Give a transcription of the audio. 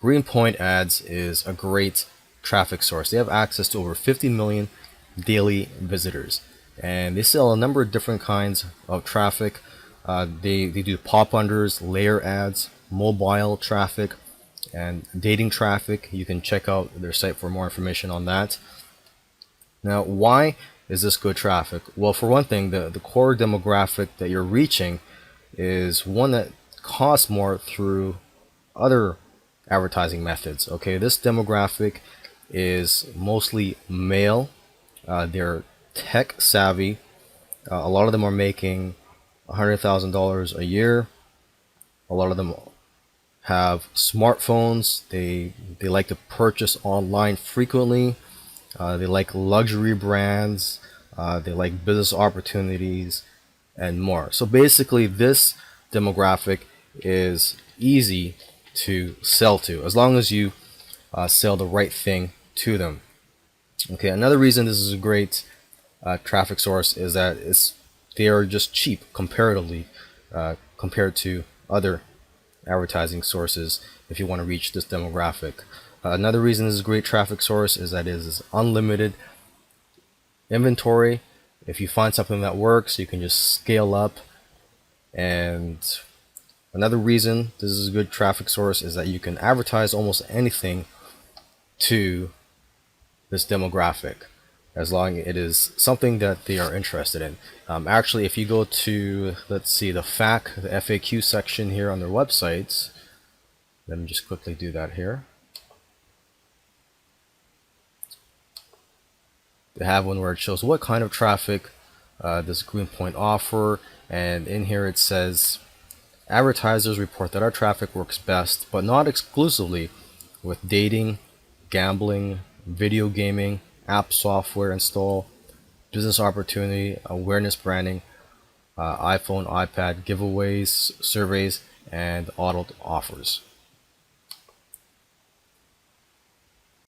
Greenpointads is a great traffic source. They have access to over 50 million daily visitors, and they sell a number of different kinds of traffic. They do pop unders, layer ads, mobile traffic, and dating traffic. You can check out their site for more information on that. Now, why is this good traffic? Well, for one thing, the core demographic that you're reaching is one that costs more through other advertising methods. Okay, this demographic is mostly male. They're tech savvy. A lot of them are making $100,000 a year. A lot of them have smartphones. They like to purchase online frequently. They like luxury brands. They like business opportunities and more. So basically, this demographic is easy to sell to as long as you sell the right thing to them. Okay, another reason this is a great traffic source is that they are just cheap comparatively compared to other advertising sources if you want to reach this demographic. Another reason this is a great traffic source is that it is unlimited inventory. If you find something that works, you can just scale up. And another reason this is a good traffic source is that you can advertise almost anything to this demographic as long as it is something that they are interested in. Actually, if you go to, let's see, the FAQ section here on their websites, let me just quickly do that here. They have one where it shows what kind of traffic does Greenpoint offer, and in here it says advertisers report that our traffic works best, but not exclusively, with dating, gambling, video gaming, app software install, business opportunity, awareness branding, iPhone, iPad giveaways, surveys, and auto offers.